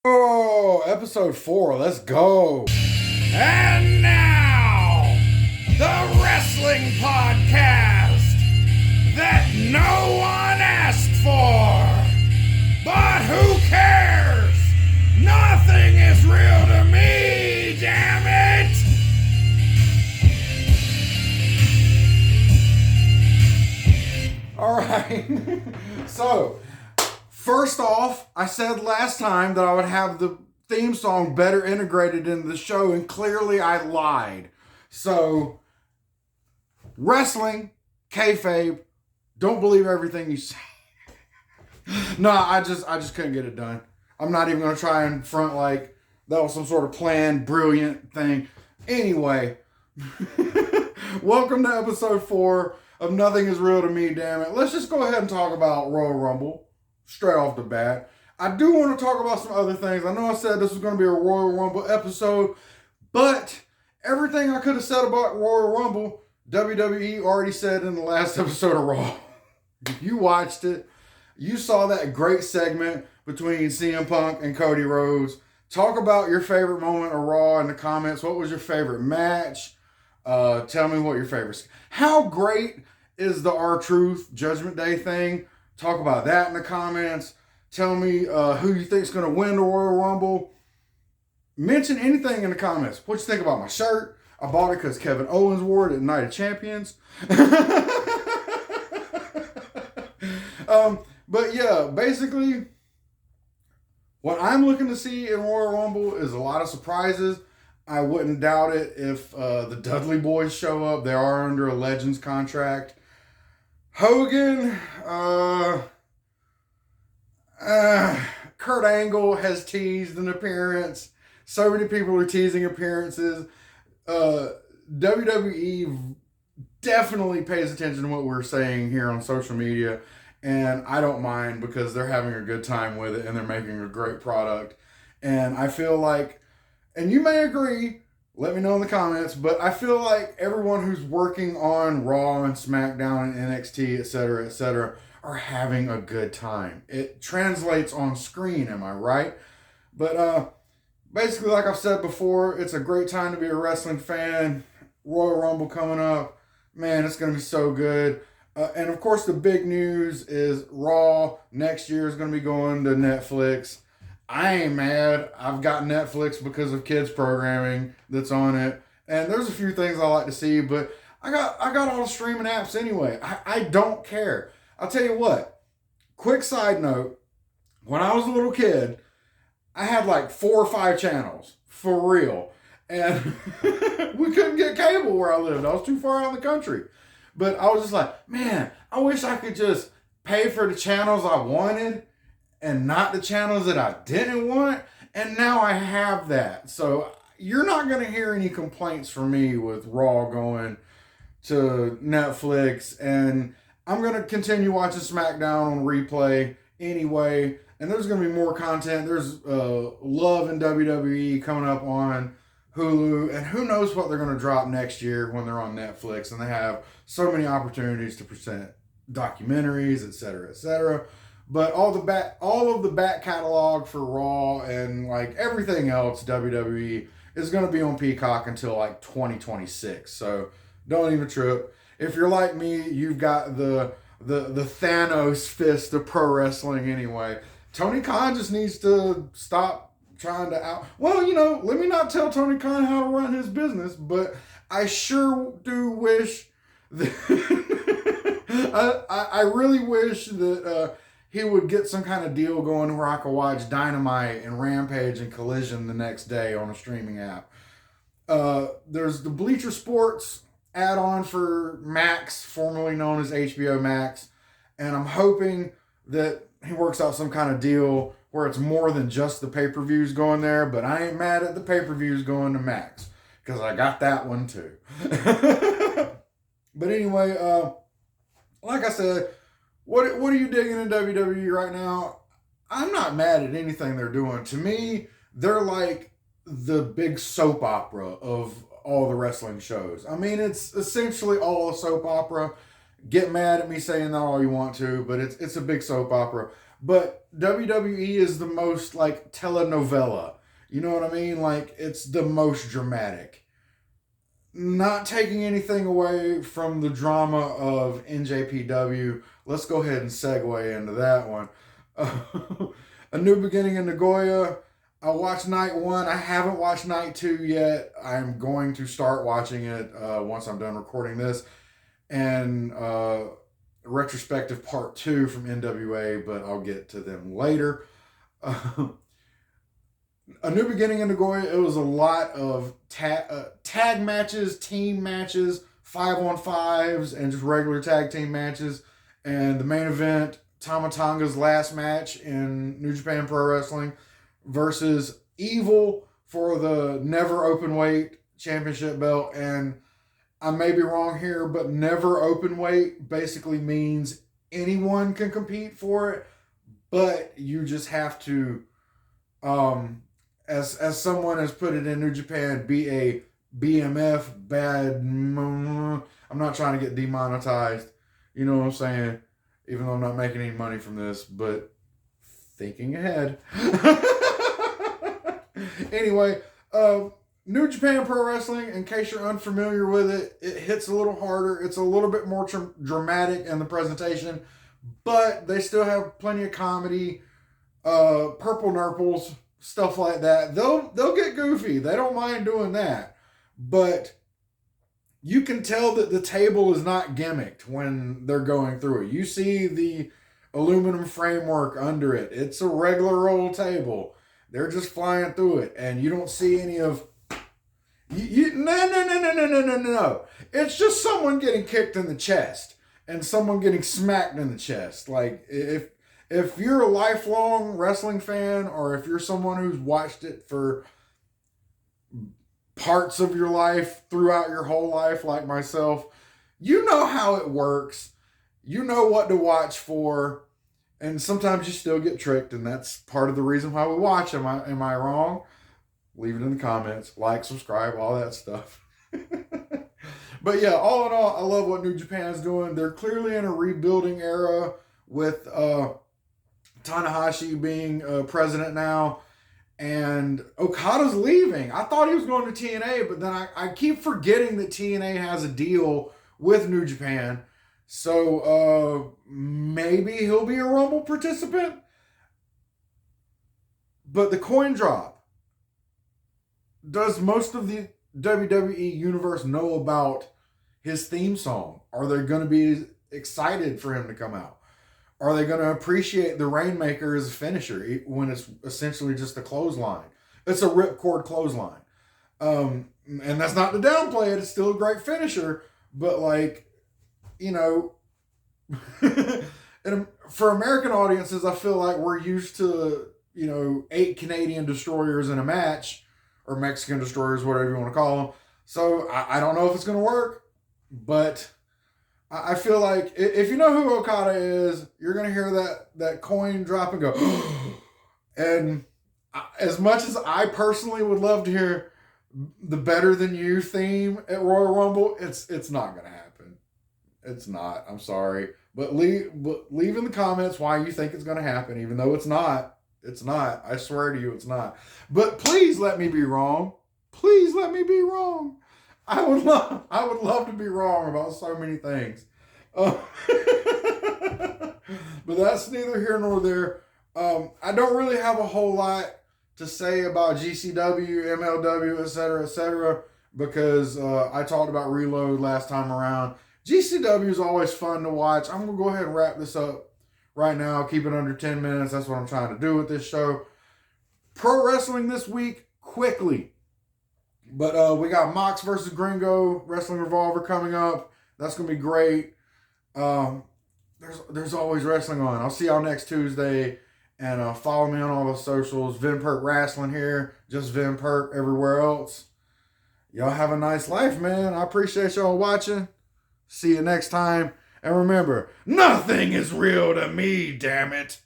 Oh, episode 4, let's go. And now, the wrestling podcast that no one asked for. But who cares? Nothing is real to me, damn it! All right. So, first off, I said last time that I would have the theme song better integrated into the show, and clearly I lied. So, wrestling, kayfabe, don't believe everything you say. No, I just couldn't get it done. I'm not even going to try and front like that was some sort of planned, brilliant thing. Anyway, welcome to episode 4 of Nothing Is Real to Me, damn it. Let's just go ahead and talk about Royal Rumble straight off the bat. I do want to talk about some other things. I know I said this was going to be a Royal Rumble episode, but everything I could have said about Royal Rumble, WWE already said in the last episode of Raw. If you watched it, you saw that great segment between CM Punk and Cody Rhodes. Talk about your favorite moment of Raw in the comments. What was your favorite match? Tell me what your favorite... How great is the R-Truth Judgment Day thing? Talk about that in the comments. Tell me who you think is going to win the Royal Rumble. Mention anything in the comments. What you think about my shirt? I bought it because Kevin Owens wore it at Night of Champions. But yeah, basically, what I'm looking to see in Royal Rumble is a lot of surprises. I wouldn't doubt it if the Dudley Boys show up. They are under a Legends contract. Hogan, Kurt Angle has teased an appearance. So many people are teasing appearances. WWE definitely pays attention to what we're saying here on social media. And I don't mind because they're having a good time with it and they're making a great product. And I feel like, and you may agree, let me know in the comments, but I feel like everyone who's working on Raw and SmackDown and NXT, etc., are having a good time. It translates on screen, am I right? But basically, like I've said before, it's a great time to be a wrestling fan. Royal Rumble coming up. Man, it's going to be so good. And of course, the big news is Raw next year is going to be going to Netflix. I ain't mad. I've got Netflix because of kids programming that's on it. And there's a few things I like to see, but I got all the streaming apps anyway. I don't care. I'll tell you what. Quick side note. When I was a little kid, I had like 4 or 5 channels. For real. And we couldn't get cable where I lived. I was too far out in the country. But I was just like, man, I wish I could just pay for the channels I wanted and not the channels that I didn't want. And now I have that. So you're not going to hear any complaints from me with Raw going to Netflix. And I'm going to continue watching SmackDown on replay anyway. And there's going to be more content. There's Love in WWE coming up on Hulu, and who knows what they're going to drop next year when they're on Netflix, and they have so many opportunities to present documentaries, etc., etc. But all of the back catalog for Raw and like everything else WWE is going to be on Peacock until like 2026. So don't even trip. If you're like me, you've got the Thanos fist of pro wrestling anyway. Tony Khan just needs to stop trying to well, let me not tell Tony Khan how to run his business, but I sure do wish that I really wish that he would get some kind of deal going where I could watch Dynamite and Rampage and Collision the next day on a streaming app. There's the Bleacher Sports add-on for Max, formerly known as HBO Max, and I'm hoping that he works out some kind of deal where it's more than just the pay-per-views going there, but I ain't mad at the pay-per-views going to Max, because I got that one too. But anyway, like I said, what are you digging in WWE right now? I'm not mad at anything they're doing. To me, they're like the big soap opera of all the wrestling shows. I mean, it's essentially all a soap opera. Get mad at me saying that all you want to, but it's a big soap opera. But WWE is the most like telenovela. You know what I mean? Like it's the most dramatic. Not taking anything away from the drama of NJPW. Let's go ahead and segue into that one. A New Beginning in Nagoya. I watched night 1. I haven't watched night 2 yet. I'm going to start watching it once I'm done recording this. And retrospective part 2 from NWA, but I'll get to them later. A New Beginning in Nagoya, it was a lot of tag matches, team matches, 5-on-5s, and just regular tag team matches. And the main event, Tama Tonga's last match in New Japan Pro Wrestling versus Evil for the Never Openweight Championship belt. And I may be wrong here, but Never Openweight basically means anyone can compete for it, but you just have to, as someone has put it in New Japan, be a BMF, bad. I'm not trying to get demonetized. You know what I'm saying? Even though I'm not making any money from this, but thinking ahead. Anyway, New Japan Pro Wrestling, in case you're unfamiliar with it, it hits a little harder. It's a little bit more dramatic in the presentation, but they still have plenty of comedy, purple nurples, stuff like that. They'll get goofy. They don't mind doing that. But you can tell that the table is not gimmicked when they're going through it. You see the aluminum framework under it. It's a regular old table. They're just flying through it. And you don't see any of... No. It's just someone getting kicked in the chest and someone getting smacked in the chest. Like, if you're a lifelong wrestling fan, or if you're someone who's watched it for parts of your life, throughout your whole life, like myself, you know how it works. You know what to watch for. And sometimes you still get tricked, and that's part of the reason why we watch. Am I wrong? Leave it in the comments. Like, subscribe, all that stuff. But yeah, all in all, I love what New Japan is doing. They're clearly in a rebuilding era with Tanahashi being president now. And Okada's leaving. I thought he was going to TNA, but then I keep forgetting that TNA has a deal with New Japan. So maybe he'll be a Rumble participant. But the coin drop. Does most of the WWE universe know about his theme song? Are they going to be excited for him to come out? Are they going to appreciate the Rainmaker as a finisher when it's essentially just a clothesline? It's a ripcord clothesline. And that's not to downplay it. It's still a great finisher. But like, you know, and for American audiences, I feel like we're used to, 8 Canadian destroyers in a match, or Mexican destroyers, whatever you want to call them. So I don't know if it's going to work, but I feel like if you know who Okada is, you're going to hear that coin drop and go, and as much as I personally would love to hear the Better Than You theme at Royal Rumble, it's not going to happen. It's not. I'm sorry. But leave in the comments why you think it's going to happen, even though it's not. It's not. I swear to you, it's not. But please let me be wrong. Please let me be wrong. I would love to be wrong about so many things. But that's neither here nor there. I don't really have a whole lot to say about GCW, MLW, etc., because I talked about Reload last time around. GCW is always fun to watch. I'm going to go ahead and wrap this up right now. Keep it under 10 minutes. That's what I'm trying to do with this show. Pro wrestling this week, quickly. But we got Mox versus Gringo, Wrestling Revolver coming up. That's going to be great. There's always wrestling on. I'll see y'all next Tuesday. And follow me on all the socials. Vin Perk Wrestling here. Just Vin Perk everywhere else. Y'all have a nice life, man. I appreciate y'all watching. See you next time. And remember, nothing is real to me, damn it.